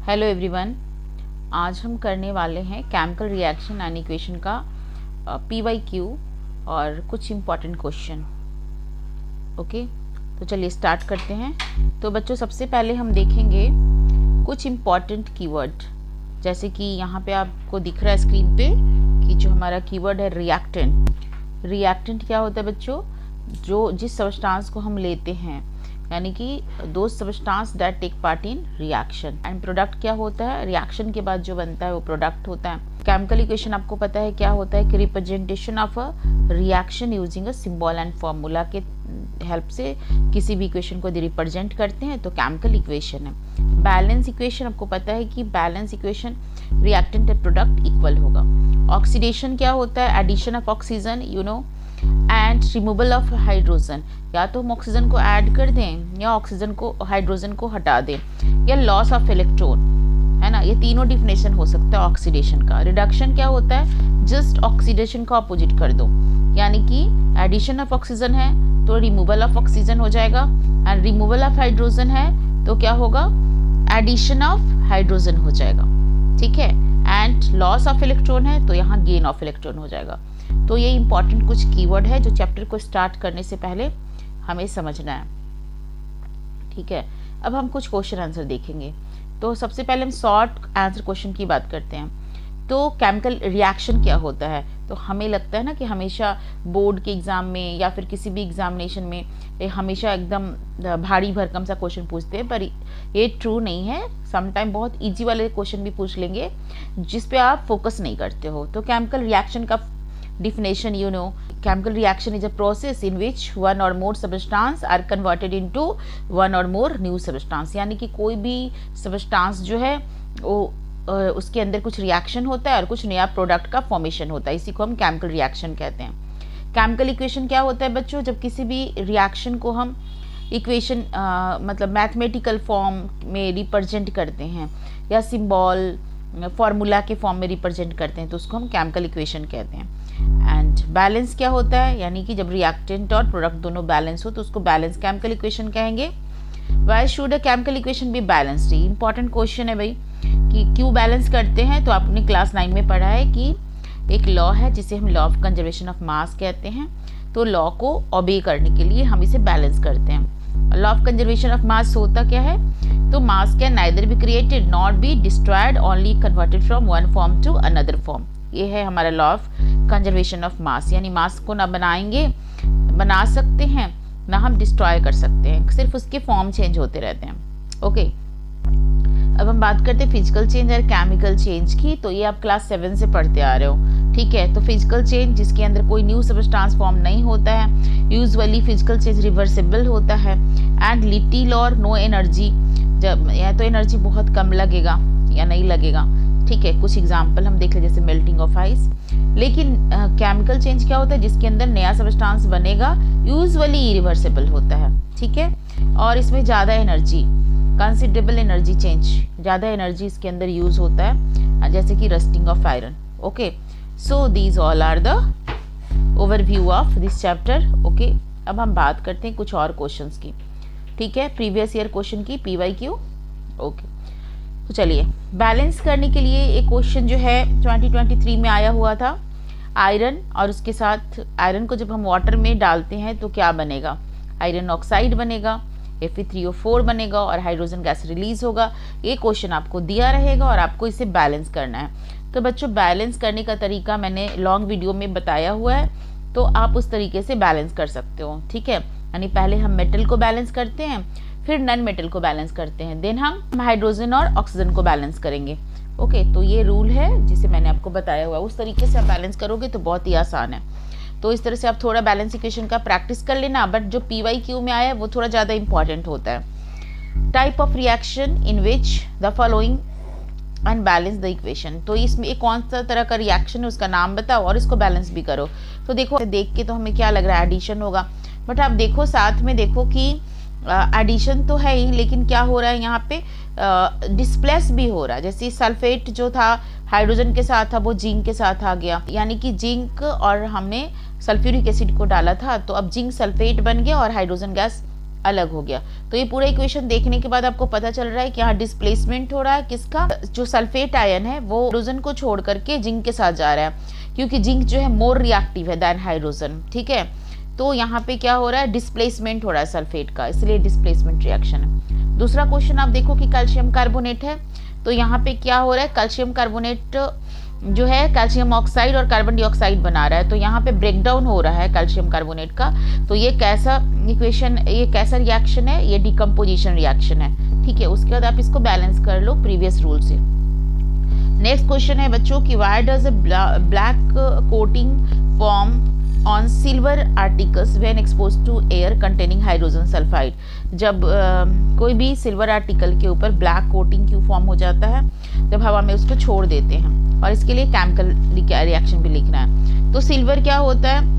Hello everyone, आज हम करने वाले हैं केमिकल रिएक्शन एंड इक्वेशन का PYQ और कुछ इम्पॉर्टेंट क्वेश्चन। ओके, तो चलिए स्टार्ट करते हैं। तो बच्चों, सबसे पहले हम देखेंगे कुछ इम्पॉर्टेंट कीवर्ड, जैसे कि यहाँ पे आपको दिख रहा है स्क्रीन पे कि जो हमारा कीवर्ड है रिएक्टेंट। रिएक्टेंट क्या होता है बच्चों? जो जिस सब्सटेंस को हम लेते हैं, यानी कि दो substance that take part in reaction. And product क्या होता है? रिएक्शन के बाद जो बनता है वो प्रोडक्ट होता है। केमिकल इक्वेशन आपको पता है क्या होता है कि representation of a reaction using a symbol and formula के हेल्प से किसी भी इक्वेशन को रिप्रेजेंट करते हैं, तो केमिकल इक्वेशन है। बैलेंस इक्वेशन आपको पता है कि balance equation reactant and product equal होगा। ऑक्सीडेशन क्या होता है? Addition of oxygen and removal of hydrogen. या तो हम ऑक्सीजन को ऐड कर दें या ऑक्सीजन को हाइड्रोजन को हटा दें, या लॉस ऑफ इलेक्ट्रॉन, है ना। ये तीनों डिफिनेशन हो सकता है ऑक्सीडेशन का। रिडक्शन क्या होता है? जस्ट ऑक्सीडेशन का अपोजिट कर दो, यानी कि एडिशन ऑफ ऑक्सीजन है तो रिमूवल ऑफ ऑक्सीजन हो जाएगा, एंड रिमूवल ऑफ हाइड्रोजन है तो क्या होगा? एडिशन ऑफ हाइड्रोजन हो जाएगा, ठीक है। एंड लॉस ऑफ इलेक्ट्रॉन है तो यहाँ गेन ऑफ इलेक्ट्रॉन हो जाएगा। तो ये इंपॉर्टेंट कुछ कीवर्ड है जो चैप्टर को स्टार्ट करने से पहले हमें समझना है, ठीक है। अब हम कुछ क्वेश्चन आंसर देखेंगे। तो सबसे पहले हम शॉर्ट आंसर क्वेश्चन की बात करते हैं। तो केमिकल रिएक्शन क्या होता है? तो हमें लगता है ना कि हमेशा बोर्ड के एग्जाम में या फिर किसी भी एग्जामिनेशन में हमेशा एकदम भारी भरकम सा क्वेश्चन पूछते हैं, पर ये ट्रू नहीं है। समटाइम बहुत इजी वाले क्वेश्चन भी पूछ लेंगे जिस पे आप फोकस नहीं करते हो। तो केमिकल रिएक्शन का definition, chemical reaction is a process in which one or more substance are converted into one or more new substance। यानी कि कोई भी substance जो है वो उसके अंदर कुछ रिएक्शन होता है और कुछ नया प्रोडक्ट का फॉर्मेशन होता है, इसी को हम केमिकल रिएक्शन कहते हैं। केमिकल इक्वेशन क्या होता है बच्चों? जब किसी भी रिएक्शन को हम इक्वेशन मतलब मैथमेटिकल फॉर्म में रिप्रेजेंट करते हैं या सिंबल फॉर्मूला के फॉर्म में रिप्रेजेंट करते हैं, तो उसको हम केमिकल इक्वेशन कहते हैं। एंड बैलेंस क्या होता है? यानी कि जब रिएक्टेंट और प्रोडक्ट दोनों बैलेंस हो तो उसको बैलेंस केमिकल इक्वेशन कहेंगे। Why should a chemical equation be balanced? Important question है भाई कि क्यों बैलेंस करते हैं। तो आपने क्लास 9 में पढ़ा है कि एक लॉ है जिसे हम लॉ ऑफ कंजर्वेशन ऑफ मास कहते हैं। तो लॉ को ओबे करने के लिए हम इसे बैलेंस करते हैं। Law of conservation of mass होता क्या है? तो mass can neither be created not be destroyed, only converted from one form to another form. ये है हमारा law of conservation of mass, यानी मास को ना बना सकते हैं ना हम डिस्ट्रॉय कर सकते हैं, सिर्फ उसके फॉर्म चेंज होते रहते हैं। ओके, अब हम बात करते हैं फिजिकल चेंज और केमिकल चेंज की। तो ये आप क्लास 7 से पढ़ते आ रहे हो, ठीक है। तो फिजिकल चेंज जिसके अंदर कोई न्यू सब्सटेंस फॉर्म नहीं होता है, यूजुअली फिजिकल चेंज रिवर्सिबल होता है, एंड लिटिल और नो एनर्जी। जब या तो एनर्जी बहुत कम लगेगा या नहीं लगेगा, ठीक है। कुछ एग्जाम्पल हम देख लें, जैसे मेल्टिंग ऑफ आइस। लेकिन केमिकल चेंज क्या होता है? जिसके अंदर नया सब्सटेंस बनेगा, यूजुअली इरिवर्सिबल होता है, ठीक है। और इसमें ज़्यादा एनर्जी, कंसिडरेबल एनर्जी चेंज, ज़्यादा एनर्जी इसके अंदर यूज होता है, जैसे कि rusting of iron. Okay, so these all are the overview of this chapter. Okay, अब हम बात करते हैं कुछ और क्वेश्चंस की, ठीक है, प्रीवियस ईयर क्वेश्चन की, PYQ। ओके, तो चलिए बैलेंस करने के लिए एक क्वेश्चन जो है 2023 में आया हुआ था। आयरन और उसके साथ आयरन को जब हम वाटर में डालते हैं तो क्या बनेगा? आयरन ऑक्साइड बनेगा, Fe3O4 बनेगा और हाइड्रोजन गैस रिलीज होगा। ये क्वेश्चन आपको दिया रहेगा और आपको इसे बैलेंस करना है। तो बच्चों, बैलेंस करने का तरीका मैंने लॉन्ग वीडियो में बताया हुआ है, तो आप उस तरीके से बैलेंस कर सकते हो, ठीक है। यानी पहले हम मेटल को बैलेंस करते हैं, फिर नॉन मेटल को बैलेंस करते हैं, देन हम हाइड्रोजन और ऑक्सीजन को बैलेंस करेंगे। ओके, तो ये रूल है जिसे मैंने आपको बताया हुआ है, उस तरीके से आप बैलेंस करोगे तो बहुत ही आसान है। तो इस तरह से आप थोड़ा बैलेंस इक्वेशन का प्रैक्टिस कर लेना, बट जो PYQ में आया है वो थोड़ा ज़्यादा इंपॉर्टेंट होता है। Type of reaction in which the following and balance the equation. तो इसमें एक कौन सा तरह का रिएक्शन है उसका नाम बताओ और इसको बैलेंस भी करो। तो देखो, देख के तो हमें क्या लग रहा है एडिशन होगा, बट आप देखो साथ में देखो कि एडिशन तो है ही, लेकिन क्या हो रहा है यहाँ पे? डिस्प्लेस भी हो रहा है। जैसे सल्फेट जो था हाइड्रोजन के साथ था, वो जिंक के साथ आ गया, यानी कि जिंक और हमने सल्फ्यूरिक एसिड को डाला था, तो अब जिंक सल्फेट बन गया और हाइड्रोजन गैस अलग हो गया। तो ये पूरा इक्वेशन देखने के बाद आपको पता चल रहा है कि यहाँ डिस्प्लेसमेंट हो रहा है किसका, जो सल्फेट आयन है वो हाइड्रोजन को छोड़ करके जिंक के साथ जा रहा है, क्योंकि जिंक जो है मोर रिएक्टिव है दैन हाइड्रोजन। ठीक है, तो यहाँ पे क्या हो रहा है, डिस्प्लेसमेंट हो रहा है सल्फेट का, इसलिए डिस्प्लेसमेंट रिएक्शन है। दूसरा क्वेश्चन आप देखो कि कैल्शियम कार्बोनेट है, तो यहाँ पे क्या हो रहा है, कैल्शियम कार्बोनेट जो है कैल्शियम ऑक्साइड और कार्बन डाइऑक्साइड बना रहा है, तो यहाँ पे ब्रेक डाउन हो रहा है कैल्शियम कार्बोनेट का। तो ये कैसा इक्वेशन, ये कैसा रिएक्शन है, ये डिकम्पोजिशन रिएक्शन है। ठीक है, उसके बाद आप इसको बैलेंस कर लो प्रीवियस रूल से। नेक्स्ट क्वेश्चन है बच्चों कि why does a black coating form on silver articles when exposed to air containing hydrogen sulphide. जब कोई भी सिल्वर आर्टिकल के ऊपर ब्लैक कोटिंग क्यों फॉर्म हो जाता है, जब हवा में उसको छोड़ देते हैं, और इसके लिए केमिकल रिएक्शन भी लिखना है। तो सिल्वर क्या होता है,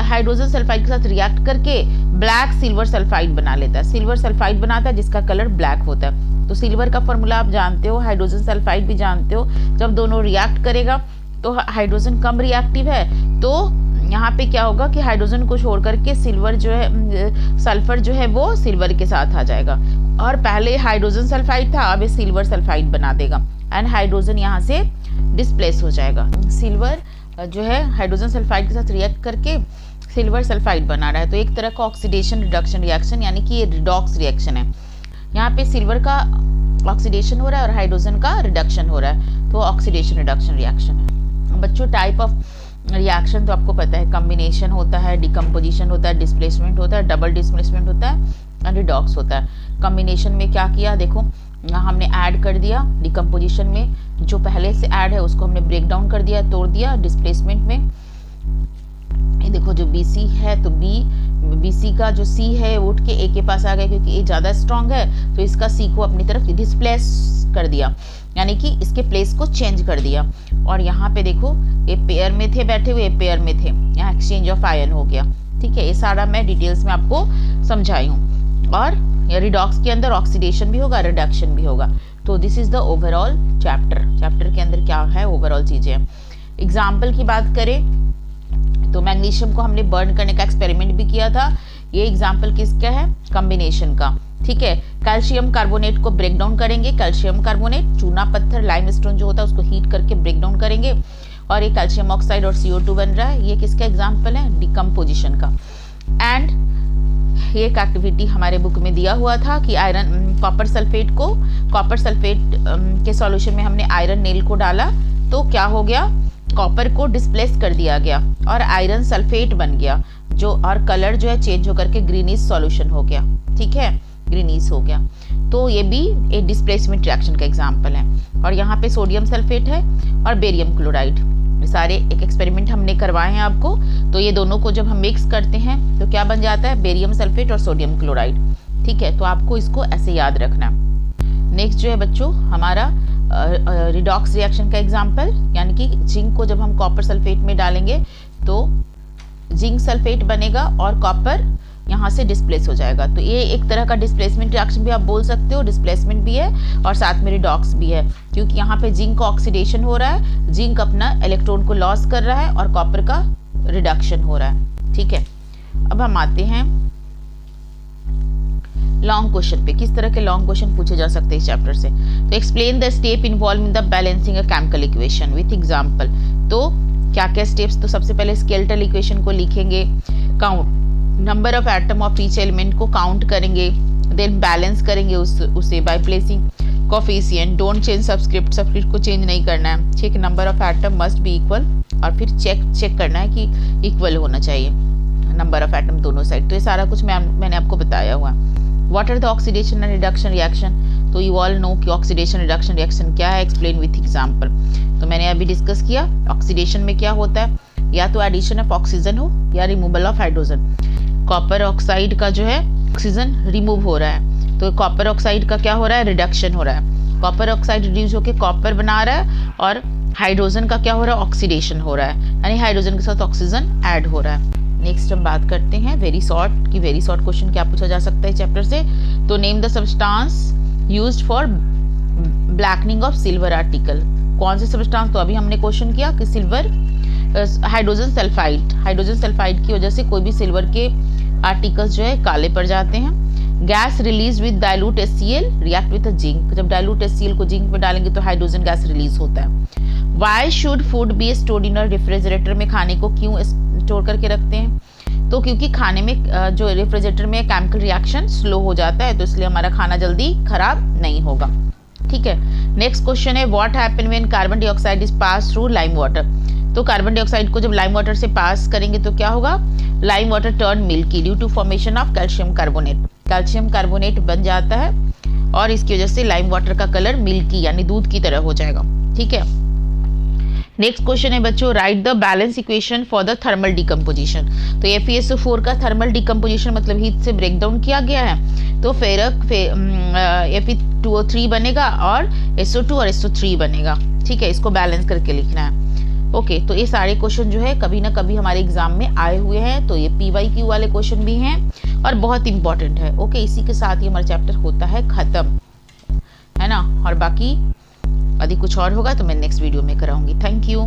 हाइड्रोजन सल्फाइड के साथ रिएक्ट करके ब्लैक सिल्वर सल्फाइड बना लेता है, सिल्वर सल्फाइड बनाता है जिसका कलर ब्लैक होता है। तो सिल्वर का फॉर्मूला आप जानते हो, हाइड्रोजन सल्फाइड भी जानते हो, जब दोनों रिएक्ट करेगा तो हाइड्रोजन कम रिएक्टिव है, तो यहाँ पे क्या होगा कि हाइड्रोजन को छोड़ करके सिल्वर जो है, सल्फर जो है वो सिल्वर के साथ आ जाएगा, और पहले हाइड्रोजन सल्फाइड था, अब ये सिल्वर सल्फाइड बना देगा एंड हाइड्रोजन यहाँ से डिस्प्लेस हो जाएगा। सिल्वर जो है हाइड्रोजन सल्फाइड के साथ रिएक्ट करके सिल्वर सल्फाइड बना रहा है, तो एक तरह का ऑक्सीडेशन रिडक्शन रिएक्शन, यानी कि ये रिडॉक्स रिएक्शन है। यहाँ पे सिल्वर का ऑक्सीडेशन हो रहा है और हाइड्रोजन का रिडक्शन हो रहा है, तो ऑक्सीडेशन रिडक्शन रिएक्शन है। बच्चों टाइप ऑफ रिएक्शन तो आपको पता है, कॉम्बिनेशन होता है, डिकम्पोजिशन होता है, डिस्प्लेसमेंट होता है, डबल डिस्प्लेसमेंट होता है और रिडॉक्स होता है। कॉम्बिनेशन में क्या किया, देखो यहाँ हमने ऐड कर दिया, डिकम्पोजिशन में जो पहले से ऐड है उसको हमने ब्रेक डाउन कर दिया, तोड़ दिया। डिस्प्लेसमेंट में ये देखो जो BC है, तो BC का जो C है उठ के A के पास आ गया, क्योंकि A ज़्यादा स्ट्रॉन्ग है, तो इसका C को अपनी तरफ डिस्प्लेस कर दिया, यानी कि इसके प्लेस को चेंज कर दिया। और यहाँ पे देखो ये पेयर में थे, बैठे हुए पेयर में थे, यहाँ एक्सचेंज ऑफ आयन हो गया। ठीक है, ये सारा मैं डिटेल्स में आपको समझाई हूँ। और ये रिडॉक्स के अंदर ऑक्सीडेशन भी होगा, रिडक्शन भी होगा। तो this is the overall chapter के अंदर क्या है, ओवरऑल चीजें। एग्जाम्पल की बात करें तो मैग्नीशियम को हमने बर्न करने का एक्सपेरिमेंट भी किया था, ये एग्जाम्पल किसका है, कॉम्बिनेशन का। ठीक है, कैल्शियम कार्बोनेट को ब्रेक डाउन करेंगे, कैल्शियम कार्बोनेट चूना पत्थर लाइमस्टोन जो होता है उसको हीट करके ब्रेक डाउन करेंगे, और ये कैल्शियम ऑक्साइड और CO2 बन रहा है। ये किसका एग्जाम्पल है, डिकम्पोजिशन का। एंड ये एक एक्टिविटी हमारे बुक में दिया हुआ था कि कॉपर सल्फेट के सॉल्यूशन में हमने आयरन नेल को डाला, तो क्या हो गया, कॉपर को डिस्प्लेस कर दिया गया और आयरन सल्फेट बन गया, जो और कलर जो है चेंज होकर के ग्रीनिश सॉल्यूशन हो गया। ठीक है, ग्रीनिश हो गया, तो ये भी एक डिस्प्लेसमेंट रिएक्शन का एग्जाम्पल है। और यहाँ पे सोडियम सल्फेट है और बेरियम क्लोराइड, सारे एक एक्सपेरिमेंट हमने करवाए हैं आपको। तो ये दोनों को जब हम मिक्स करते हैं तो क्या बन जाता है, बेरियम सल्फेट और सोडियम क्लोराइड। ठीक है, तो आपको इसको ऐसे याद रखना। नेक्स्ट जो है बच्चों हमारा रिडॉक्स रिएक्शन का एग्जाम्पल, यानी कि जिंक को जब हम कॉपर सल्फेट में डालेंगे तो जिंक सल्फेट बनेगा और कॉपर यहाँ से डिस्प्लेस हो जाएगा। तो ये एक तरह का डिस्प्लेसमेंट रिएक्शन भी आप बोल सकते हो, डिस्प्लेसमेंट भी है और साथ में रिडॉक्स भी है, क्योंकि यहाँ पे जिंक का ऑक्सीडेशन हो रहा है, जिंक अपना इलेक्ट्रॉन को लॉस कर रहा है और कॉपर का रिडक्शन हो रहा है। ठीक है, अब हम आते हैं लॉन्ग क्वेश्चन पे। किस तरह के लॉन्ग क्वेश्चन पूछे जा सकते हैं इस चैप्टर से। तो explain the step involve in the balancing a chemical equation with example. तो क्या क्या स्टेप्स, तो सबसे पहले स्केलेटल इक्वेशन को लिखेंगे, count number of atom of each element को काउंट करेंगे, देन बैलेंस करेंगे उसे by placing coefficient, don't change subscript को चेंज नहीं करना है। ठीक, number of atom must be equal, और फिर चेक करना है कि इक्वल होना चाहिए नंबर ऑफ एटम दोनों साइड। तो ये सारा कुछ मैंने आपको बताया हुआ। What are the oxidation and reduction reaction, तो यू ऑल नो कि ऑक्सीडेशन रिडक्शन रिएक्शन क्या है, एक्सप्लेन विथ एग्जांपल। तो मैंने अभी डिस्कस किया, ऑक्सीडेशन में क्या होता है, या तो एडिशन ऑफ ऑक्सीजन हो या removal of hydrogen. Copper oxide का जो है ऑक्सीजन रिमूव हो रहा है, तो कॉपर ऑक्साइड का क्या हो रहा है, रिडक्शन हो रहा है। कॉपर ऑक्साइड रिड्यूस होकर कॉपर बना रहा है, और हाइड्रोजन का क्या हो रहा है, ऑक्सीडेशन हो रहा है, यानी हाइड्रोजन के साथ ऑक्सीजन ऐड हो रहा है। नेक्स्ट हम बात करते हैं वेरी शॉर्ट क्वेश्चन क्या पूछा जा सकता है चैप्टर से। तो name the substance used for blackening of silver article. कौन से सब्सटेंस, तो अभी हमने क्वेश्चन किया कि सिल्वर हाइड्रोजन सल्फाइड की वजह से कोई भी सिल्वर के आर्टिकल्स जो है काले पड़ जाते हैं। Gas release with dilute HCl react with zinc. जब डाइल्यूट HCl को जिंक में डालेंगे तो हाइड्रोजन गैस रिलीज होता है। Why should food be stored in refrigerator, में खाने को क्यों स्टोर करके रखते हैं? तो क्योंकि खाने में जो रेफ्रिजरेटर में केमिकल रिएक्शन स्लो हो जाता है, तो इसलिए हमारा खाना जल्दी खराब नहीं होगा। ठीक है, नेक्स्ट क्वेश्चन है what happen when carbon dioxide is pass through lime water. तो कार्बन डाइऑक्साइड को जब लाइम वाटर से पास करेंगे तो क्या होगा? Lime water turn milky due to formation of calcium carbonate. Calcium carbonate बन जाता है और इसकी वजह से लाइम वाटर का कलर मिल्की यानी दूध की तरह हो जाएगा। ठीक है, नेक्स्ट क्वेश्चन है बच्चों right the balance equation for the thermal decomposition. तो FeSO4 का थर्मल डिकम्पोजिशन मतलब हीट से ब्रेक डाउन किया गया है, तो Fe2O3 बनेगा और SO2 और SO3 बनेगा। ठीक है, इसको बैलेंस करके लिखना है। ओके, तो ये सारे क्वेश्चन जो है कभी ना कभी हमारे एग्जाम में आए हुए हैं, तो ये PYQ वाले क्वेश्चन भी हैं और बहुत इंपॉर्टेंट है। ओके, इसी के साथ ही हमारा चैप्टर होता है खत्म, है ना। और बाकी यदि कुछ और होगा तो मैं नेक्स्ट वीडियो में कराऊंगी। Thank you.